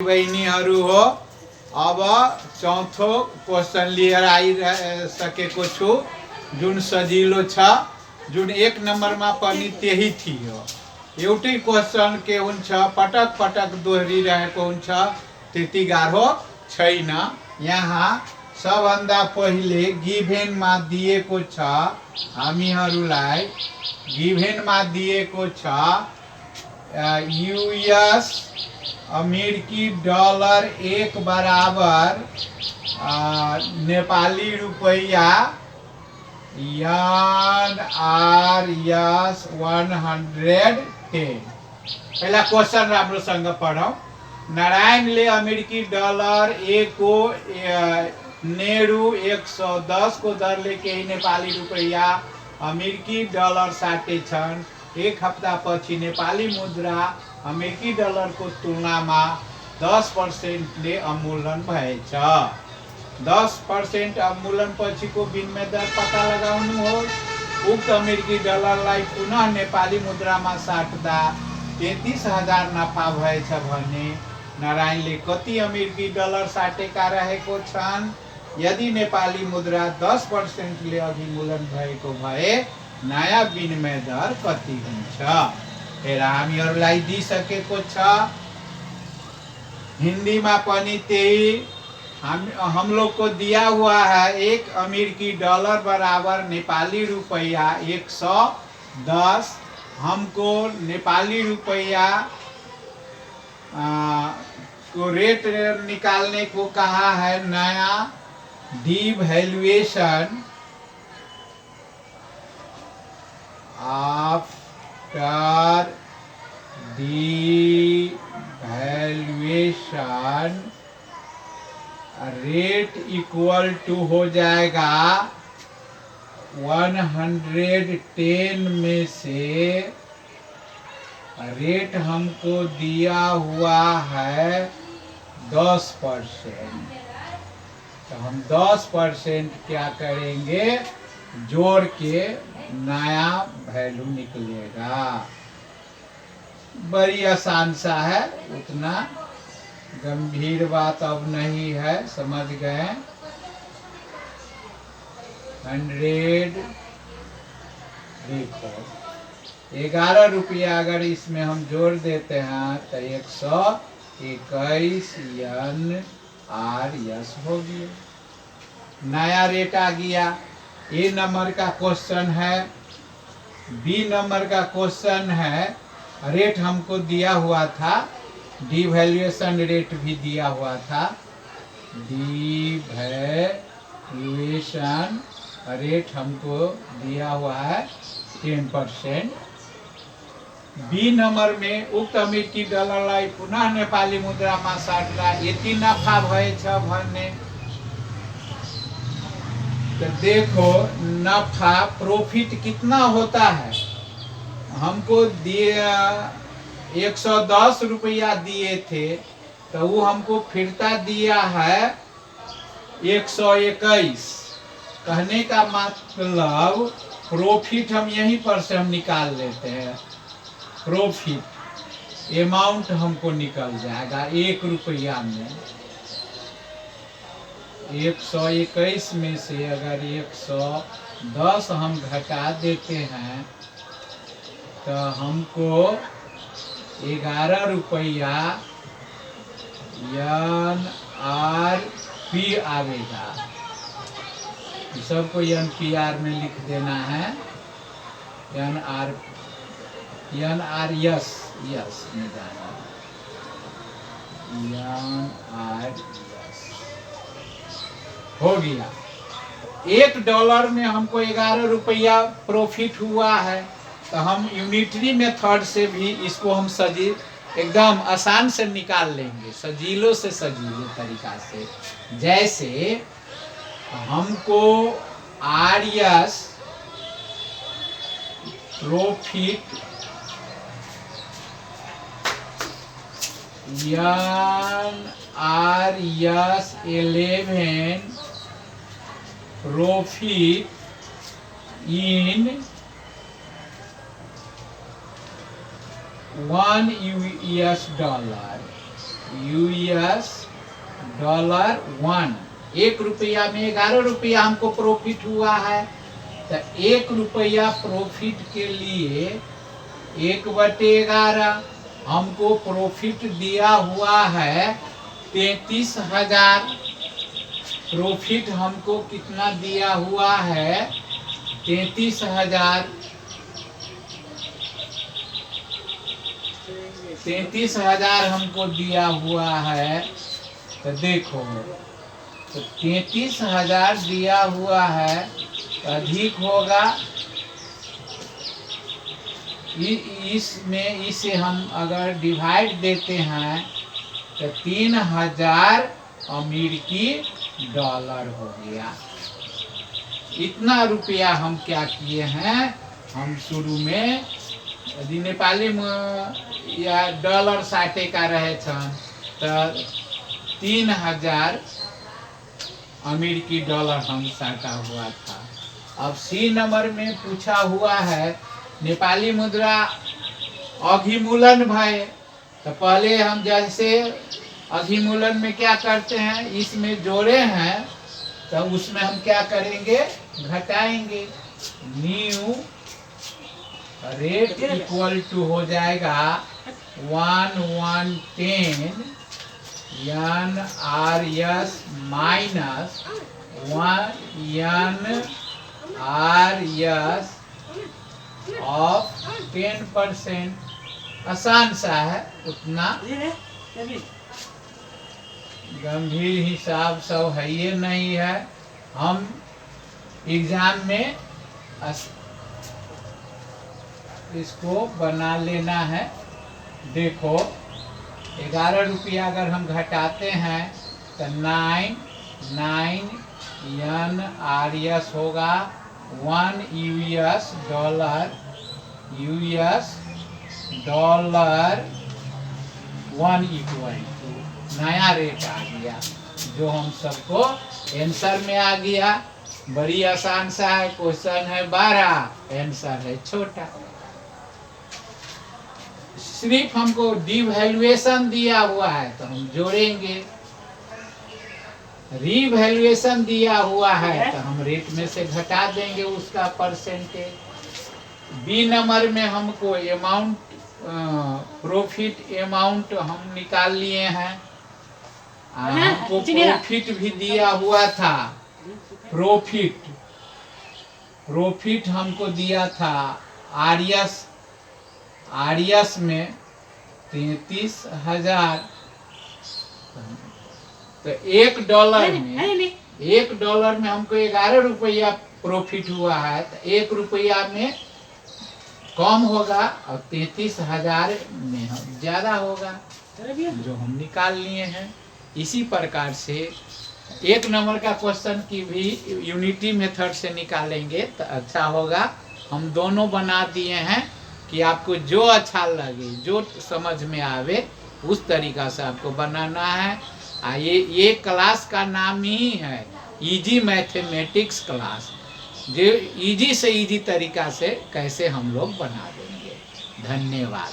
बहिनीहरू हो। अब चौथो क्वेश्चन लिएर आइसकेको छु जुन सजिलो छ, जुन एक नम्बरमा पनि त्यही थियो। एउटै क्वेश्चन के हुन्छ, पटक पटक दोहोरिरहेको हुन्छ, त्यति गाह्रो छैन। यहाँ सबभन्दा पहिले गिभेनमा दिएको छ, हामीहरूलाई गिभेनमा दिएको छ US अमेरिकी डॉलर एक बराबर नेपाली रुपया NRS 110। पहला क्वेश्चन राम्रोसँग पढौं। नारायणले अमेरिकी डलर एक को नेहरू 110 को दरले केही नेपाली रुपया अमेरिकी डलर साटे छन्। एक हप्ता पछि नेपाली मुद्रा अमेरिकी डलर को तुलना में 10% ले अवमूल्यन भएछ। 10% अवमूल्यन पछि को विनिमय दर पता लगाउनुहोस्। उक्त अमेरिकी डलरलाई पुनः नेपाली मुद्रा में साट्दा 33,000 नफा भएछ भने नारायणले कति अमेरिकी डलर साटेका रहेको छन्? यदि नेपाली मुद्रा 10% ले अधिमूल्यन भएको भए नयाँ विनिमय दर कति हुन्छ? फिर हामीहरूलाई दिइसकेको छ। हिंदी में पनि त्यही हम लोग को दिया हुआ है। एक अमेरिकी डॉलर बराबर नेपाली रुपया 110। हमको नेपाली रुपया को रेट निकालने को कहा है। नया devaluation after devaluation rate equal to हो जाएगा 110 में से रेट हमको दिया हुआ है 10%। तो हम 10% क्या करेंगे, जोड़ के नया वैल्यू निकलेगा। बड़ी आसान सा है, उतना गंभीर बात अब नहीं है, समझ गए। 100 देखो 11 रुपया अगर इसमें हम जोड़ देते हैं तो 121 NRS हो गया। नया रेट आ गया। ए नंबर का क्वेश्चन है। बी नंबर का क्वेश्चन है, रेट हमको दिया हुआ था, डिवैल्यूएशन रेट भी दिया हुआ था। डिवैल्यूएशन रेट हमको दिया हुआ है 10%। बी नंबर में उक्त अमेरिकी डलरलाई पुनः नेपाली मुद्रा में साट्दा यति नफा भएछ भन्ने। तो देखो नफा प्रॉफिट कितना होता है। हमको दिए 110 रुपया दिए थे, तो वो हमको फिरता दिया है 121। कहने का मतलब प्रॉफिट हम यहीं पर से हम निकाल लेते हैं। प्रॉफिट अमाउंट हमको निकल जाएगा 1 रुपया में। 121 में से अगर 110 हम घटा देते हैं तो हमको 11 रुपया NRP आवेगा। सबको NPR में लिख देना है। NRS में जाना। NRS हो गया। $1 में हमको 11 रुपया प्रॉफिट हुआ है। तो हम यूनिटरी मेथड से भी इसको हम एकदम आसान से निकाल लेंगे, सजीलो से सजीलो तरीका से। जैसे हमको RS profit NRS 11 profit in 1 US dollar US dollar 1। 1 रुपया में 11 रुपया हमको प्रॉफिट हुआ है, तो 1 रुपया प्रॉफिट के लिए 1/11 हमको प्रॉफिट दिया हुआ है 33,000। प्रॉफिट हमको कितना दिया हुआ है? 33,000। 33,000 हमको दिया हुआ है। तो देखो, तो 33,000 दिया हुआ है, तो अधिक होगा। इसमें इसे हम अगर डिवाइड देते हैं तो 3,000 अमेरिकी डॉलर हो गया। इतना रुपया हम क्या किए हैं? हम शुरू में यदि नेपाली में या डॉलर साटे का रहे छन तो 3,000 अमेरिकी डॉलर हम साटा हुआ था। अब सी नंबर में पूछा हुआ है नेपाली मुद्रा अधिमूलन भय। तो पहले हम जैसे अधिमूलन में क्या करते हैं, इसमें जोड़े हैं तो उसमें हम क्या करेंगे? घटाएंगे। न्यू रेट इक्वल टू हो जाएगा 1,110 NRS माइनस 1 NRS ऑफ 10%। आसान सा है, उतना गंभीर हिसाब सब है ये नहीं है। हम एग्जाम में इसको बना लेना है। देखो, 11 रुपया अगर हम घटाते हैं तो 9 NRS होगा 1 US डॉलर 1 इक्वल टू नया रेट आ गया, जो हम सबको आंसर में आ गया। बड़ी आसान सा है। क्वेश्चन है 12, आंसर है छोटा। सिर्फ हमको डिवैल्यूएशन दिया हुआ है तो हम जोड़ेंगे, रिवैल्यूएशन दिया हुआ है तो हम रेट में से घटा देंगे उसका परसेंटेज। बी नंबर में हमको अमाउंट प्रॉफिट अमाउंट हम निकाल लिए हैं। हमको प्रॉफिट भी दिया हुआ था। प्रॉफिट हमको दिया था आरएस में 33,000। तो 1 डॉलर में हमको 11 रुपया प्रॉफिट हुआ है, तो 1 रुपया में कम होगा और 33,000 में ज्यादा होगा, जो हम निकाल लिए हैं। इसी प्रकार से 1 नंबर का क्वेश्चन की भी यूनिटी मेथड से निकालेंगे तो अच्छा होगा। हम दोनों बना दिए हैं कि आपको जो अच्छा लगे, जो समझ में आवे, उस तरीका से आपको बनाना है। ये क्लास का नाम ही है इजी मैथमेटिक्स क्लास, जो इजी से इजी तरीका से कैसे हम लोग बना देंगे। धन्यवाद।